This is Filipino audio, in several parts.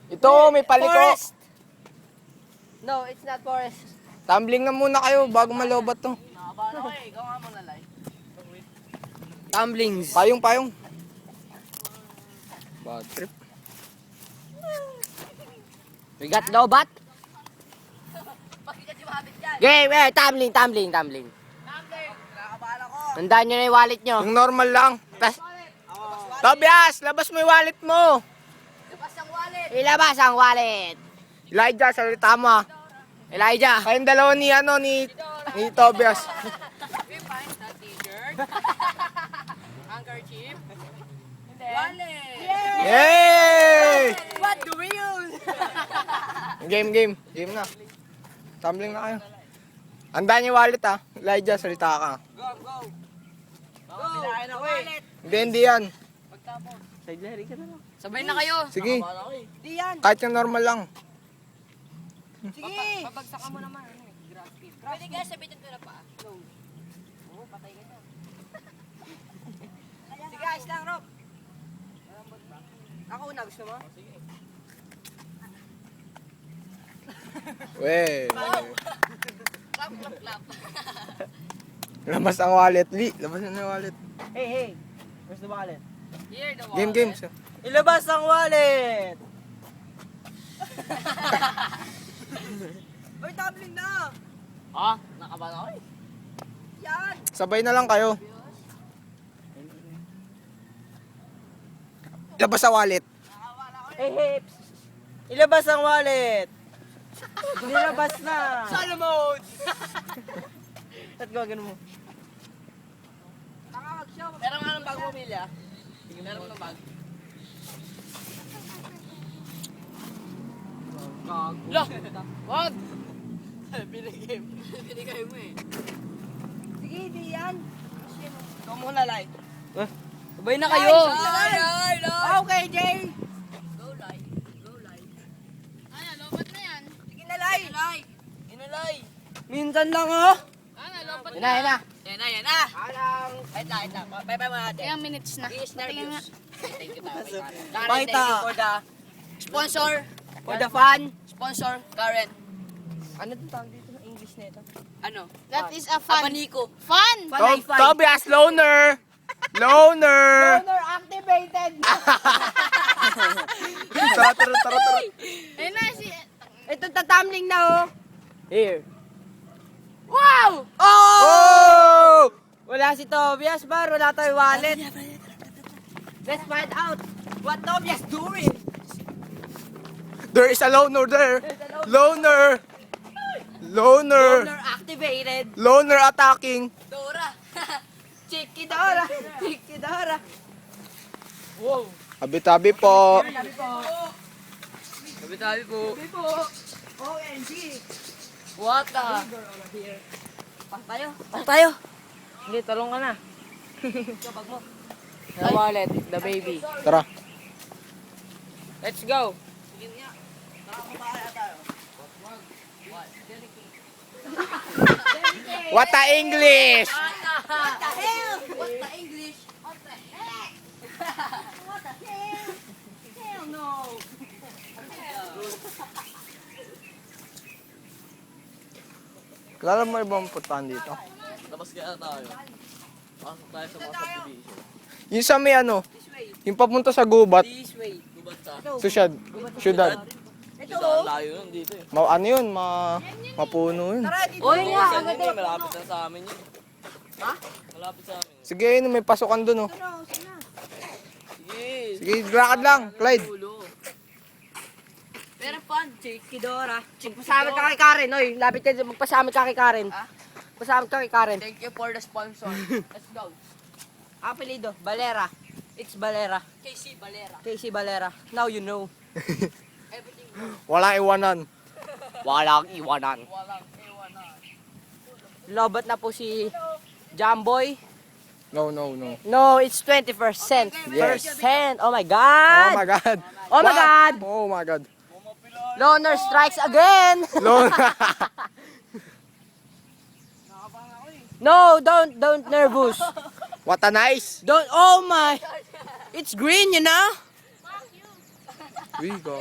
Ito, may paliko. Forest. No, it's not forest. Tumbling na muna kayo bago malobat to. Nakabahan ako eh. Ikaw nga muna, Lai. Tumblings. Payong. Bad trip. We got lobat. Bakit si Mabit yan? Game, tumbling. Tumbling. Nakabahan ako. Tandaan nyo na yung wallet nyo. Yung normal lang. Tobias, labas mo yung wallet mo. Labas ang wallet. Ilabas ang wallet. Elijah, salita mo. Elijah. Kayong dalawa ni Tobias. We find the t-shirt. Handkerchief. Wallet. Yay! What do we use? Game na. Tumbling na kayo. Andaan yung wallet ha. Elijah, salita ka. Go. Baka pinahin ako eh. Hindi yan. Pagtapos. Sabay na kayo. Sige, Nakabahan ako eh. Di yan. kahit yung normal lang. Sige. Babagsakan mo naman. Pwede kaya sabitin ko na pa. No. Oo, patay ka na. Sige, ayos lang, Rob. Ako una, gusto mo? Sige. Weh. Clap. Labas ang wallet. Labas na yung wallet. Hey. Where's the wallet? Here, the wallet. Game. Ilabas ang wallet! Uy, tumbling na! Ah, nakabahan ako eh. Yan! Sabay na lang kayo. Labas sa wallet. Hey! Ilabas ang wallet! Nilabas na! Solo mode! At gawagin mo. Meron nga ng bag mo, Milya. Meron mo ng bag. Loh! Wag! Binigay mo eh. Sige, di yan. Ikaw muna, Lai. Sabay na kayo. Lai! Okay, Jay! Go live. Ano, lobat na yan. Sige na, Lai! Inalay! Minsan lang, oh. Ano, lobat Yan na. Yan na! Alang! Wait lang. Bye-bye mga ate. Ilang minutes na. He is nervous. Thank you, Karen. Pakita. Thank you for the Sponsor. for the fun. Sponsor. Karen. Ano itong tawag dito ng English na ito? Ano? That is a fun. Abaniko. Fun! Tobias, loner! Loner! Honor activated! Tara. Ayun na si... Ito tatumbling na oh. Here. Wow! Oh! Wala si Tobias bar, wala tayong wallet. Let's find out what Tobias doing. There is a loner there. Loner Honor activated. attacking. Dora. Chiki Dora. Chiki Dora. Wow. Tabi-tabi po. Tabi-tabi po. Sabi po. OMG. What the? Pak tayo. Hindi, talong ka na. The wallet, the baby. Tara. Let's go. What a English! What the hell? What the English? What the heck? What the hell? Hell no. Kilala mo ibang puntahan dito? Tapos kaya tayo. Pasok tayo sa mga subdivision. Yung sa may yung papunta sa gubat, This way. Gubat sa. sa syudad. Ito oh. Layo nun dito eh. Ano yun? Mapuno yun. Tara dito. Oy, nga. Malapit na sa amin yun. Ha? Malapit sa amin. Sige, may pasukan dun oh. Sige. Sige, lakad lang, Clyde. Pero fun. Chiki Dora. Magpasamit ka kay Karen, oy. Lapit ka dyan. Magpasamit ka kay Karen. Magpasamit ka kay Karen. Thank you for the sponsor. Let's go. Apelido, Valera. It's Valera. KC Valera. Casey Valera. Now you know. Everything. Walang iwanan. Walang iwanan. Lobat na po si Jamboy. No. No, it's 20%. Yes. Percent. Oh my Oh God. my God. Oh my What? God. Oh my God. Loner strikes again. Loner. No, don't nervous. What a nice. Don't. Oh my. It's green, you know. Uy, gago.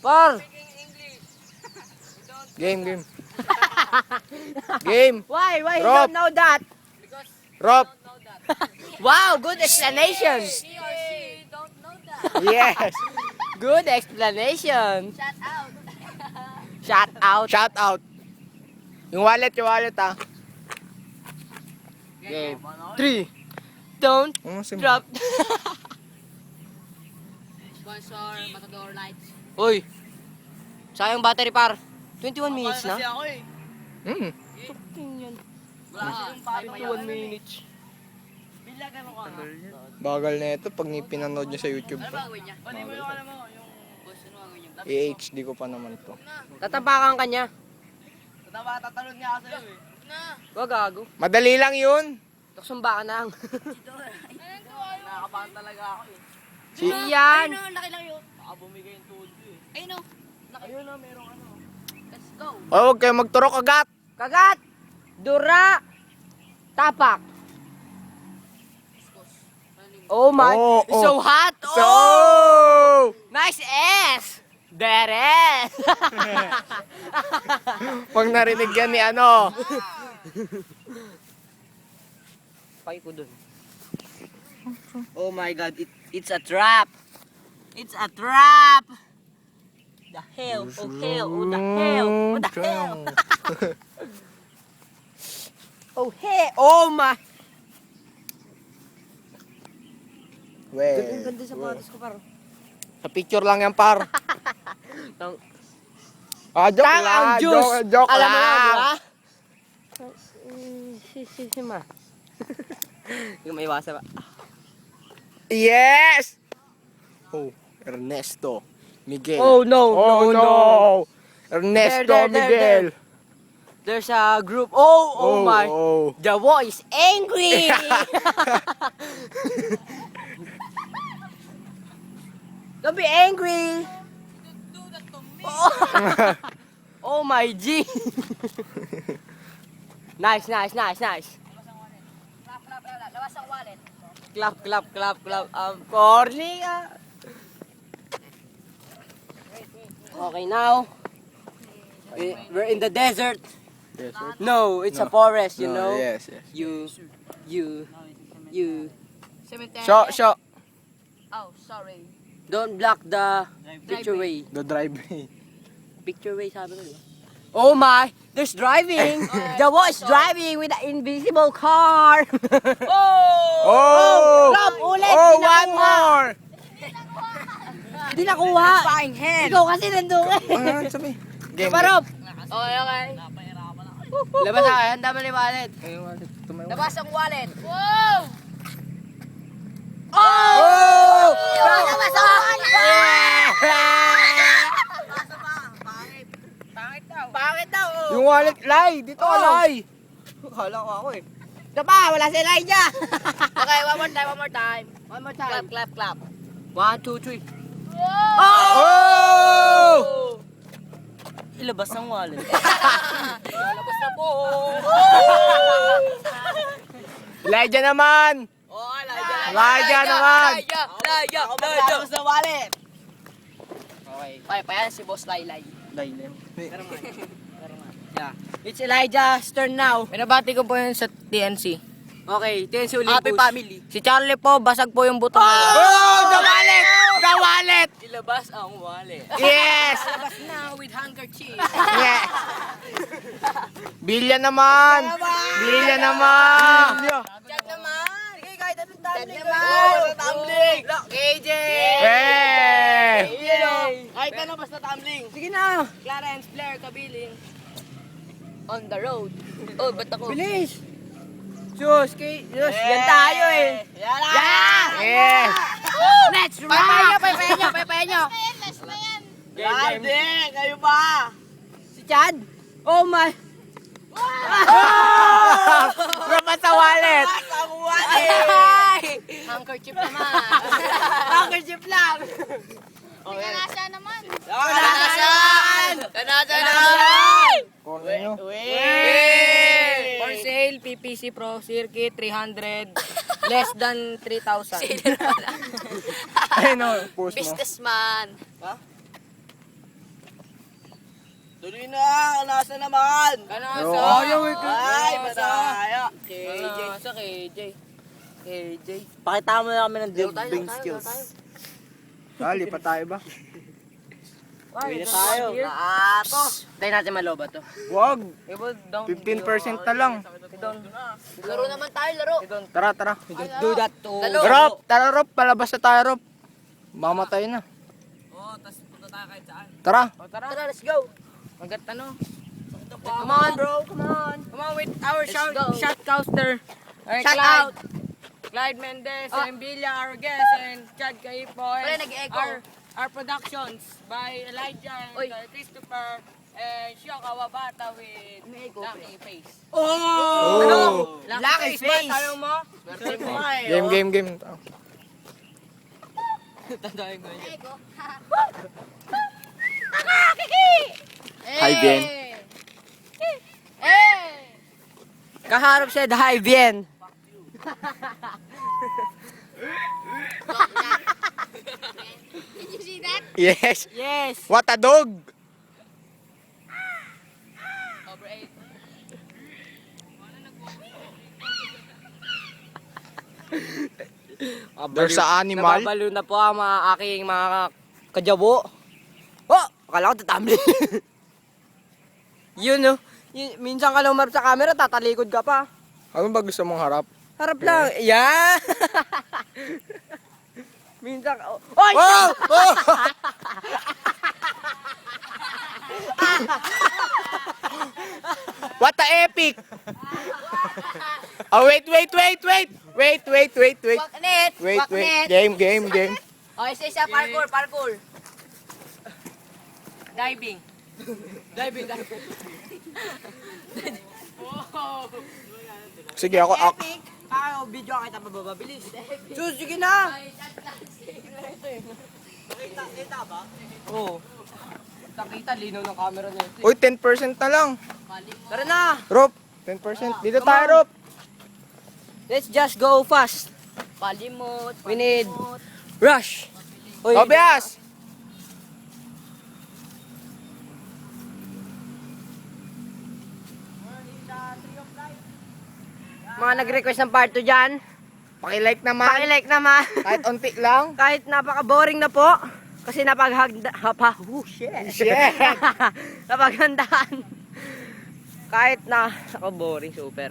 Par. Game, game. Game. Why you Rob. don't know that? Rob. Wow, good explanation. He or she don't know that. Yes. Good explanation. Shout out. Shout out. Shout out. Yung wallet ah. Game. 3. Don't drop. Sponsor, Matador Lights. Uy. Sayang battery par. 21 minutes na. Hmm. 21 minutes. Bagal na ito pag pinanood nyo sa YouTube Ano pa. ba gawin niya? I-HD ko pa naman to. Tatapakan ka niya. Tatalon niya ako sa'yo eh. Wag gago. Madali lang yun. Taksumba ka na. Nakakabahan talaga ako eh. Si Yan. Ayun o, laki lang yun. Baka bumigay yung tuhod ko eh. Ayun o. Ayun na, merong ano. Let's go. Oh, huwag kayo magturok agad. Kagat. Dura. Tapak. Oh my. Oh, It's so oh. hot. So, Oh. Nice ass. Deres. pag narinig yan ni ano. Pay ko dun. Oh my god, it's a trap. It's a trap. The hell, oh hell, oh the hell, oh the hell. Oh hell, oh my. Ang ganda sa patos ko paro. Sa picture lang yan, par. Tang- Joke Tang lang. ang juice. Joke Alam mo na, di lang. ba? Si ma. Yung may iwasa ba? Yes! Oh, Ernesto Miguel. Oh no, Oh, no, no. no. Ernesto There. Miguel. There's a group. Oh my. Oh. The war is angry. Don't be angry. Oh, oh my G. Nice. Clap. Labas ang wallet. Clap. Corny. Okay, now. We're in the desert. Yes, sir. No, it's a No. forest, you No, know. Yes. You. Cemetery. Show. Oh, sorry. Don't block the picture way. The driveway. Picture way, sabi ko, diba? Oh my! There's driving! The war is driving with an invisible car! Oh! Rob, ulit! Oh, Di one nakuha. more! Hindi nakuha! Flying hand. Ikaw kasi nandun eh! Ano sabi? Game. Pa, Rob! Okay. Labas na kayo, handa mo ni wallet. Labas ang wallet. Wow! Oh! Labas ang Bakit daw? Yung wallet, Lai! Dito ka, Lai! Kala ko ako eh. Ito pa, wala si Elijah! Okay, one more time. One more time. Clap. 1, 2, 3. Oh! Ilabas ang wallet. Labas na po. Elijah naman! Oh, Elijah naman! Ilabas ang wallet. Okay. Payan si Boss Laylay. Yeah. It's Elijah's turn now. Binabati ko po yun sa TNC. Okay, TNC Olympus. Happy family. Si Charlie po, basag po yung buto. Oh! The wallet! The wallet! Ilabas ang wallet. Yes! Labas na with handkerchief. Yes! Bilya naman! Bilya naman! Chat naman. Sige, kahit anong tumbling. Tumbling. KJ. Hey! Kahit ano basta tumbling. Sige na. Clarence Blair Kabiling. On the road. Oh, ba't ako? Bilis. Diyos, yan tayo eh. Yan! Yes! Let's Paypayan nyo. Grande, kayo ba? Si Chad? Oh my. Dapat sa wallet! Ang wallet. Handkerchief naman. Handkerchief lang. Nasa naman. Kanasan naman. For sale, PPC Pro Circuit 300. Less than 3,000. Ay, no, post mo. Businessman. Tuloy na, nasa naman. Oo. Ay, madaya. Sa KJ. KJ. Pakita mo na kami ng dribbling skills. Dali, pa tayo ba? Pwede tayo. Naato. Tayo natin maloba to. Wag. 15% 15% na lang. Laro naman tayo, laro. Tara, tara. Do that to. Lalo. Rob, tara Rob, palabas na tayo Rob. Mamatay na. Oo, tas punta tayo kahit saan. Tara. Tara, let's go. Hanggat ano? Come on, bro. Come on. Come on with our go. shot coaster. Shout out. Clyde Mendez, Oh. and Villa, our guest, and Chad Caipo, Pre, and nag-echo. our productions by Elijah and Oy. Christopher and Shio Kawabata with May echo, Lucky Face. Oh. Ano? Lucky Face ba? Face. Tayo mo? Game. Tandaan ko yun. Eko. Hi, Ben. Kaharap siya, hi, Bien. Did you see that? Yes. Yes. What a dog. Over 8. There's a animal. Nababalo na po ang mga aking mga kajabo. Oh! Akala ko tatamli. Yun, no? Minsan ka lumarap sa camera, tatalikod ka pa. Ano ba gusto mong harap? Harap lang. Yeah! Minsan ka... Oy! Oh! Oh! What a epic! Oh, wait. Waknet. Wait. Waknet. Game. O, isa, parkour. Diving. Sige, ako. Epic! Ako, video kita pa bilis. Sus, sige na! Kita ba? Oo. Kita, linaw ng camera niya. Uy, 10% na lang. Tara na! Rob, 10%. Dito tayo, Rob. Let's just go fast. Palimot. We need rush. Uy, Tobias! mga nag-request ng part 2 dyan, Pakilike naman. pakilike naman. Kahit onti lang. Kahit napaka-boring na po. Kasi shit. Napaghandaan. Kahit na, boring super.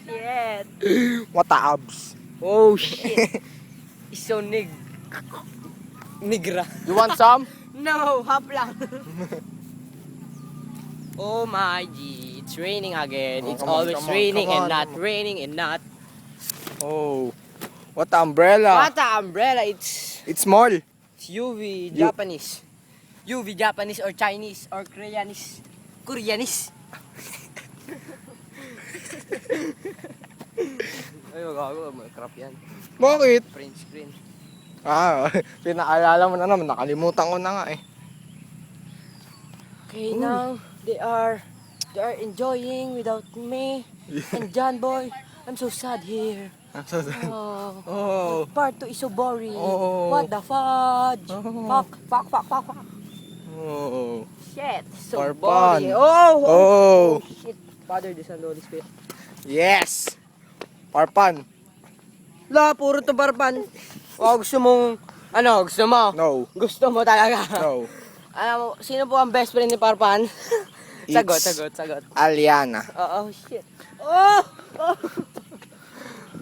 Shit. What a abs. Oh shit. So nigra. You want some? No, half lang. Oh my G, it's raining again. Oh, It's come on, always come on, raining come and on. not raining and not. Oh. What a umbrella. What a umbrella, it's It's small. UV Japanese. UV Japanese or Chinese or Koreanese. Koreanese. Ay, magago, may crap yan. Bakit? Print screen. Ah, pinaalala mo na naman. Nakalimutan ko na nga eh. Okay, now they are enjoying without me and John Boy. I'm so sad here. Oh, Oh. part 2 is so boring. Oh. What the fudge? Oh. Fuck. Oh. Shit, so Parpan. boring. Oh. Oh. Shit, Father, the Son, Holy Spirit. Yes. Parpan. La, puro to parpan. O, gusto mong, gusto mo? No. Gusto mo talaga. No. Alam mo, sino po ang best friend ni Parpan? sagot. Aliana. Oh, shit.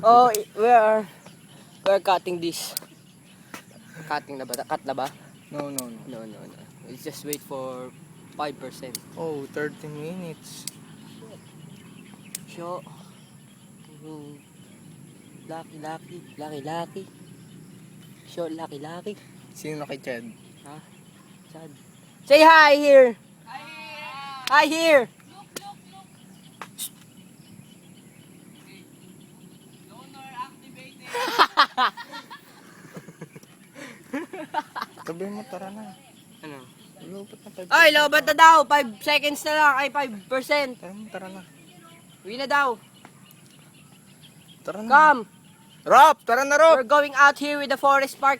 Oh, we're cutting this. Cutting na ba? Cut na ba? No. No. Let's just wait for 5%. Oh, 30 minutes. So, lucky. So, lucky. Sino kay Chad? Sad. Say hi here. Hi here. Sabihin mo, tara na. Ano? Lupot na 5%. Ay, lobat na daw. 5 seconds na lang. Ay, 5%. Tara na. Uwi na daw. Tara na. Come. Rob, tara na Rob. We're going out here with the Forest Park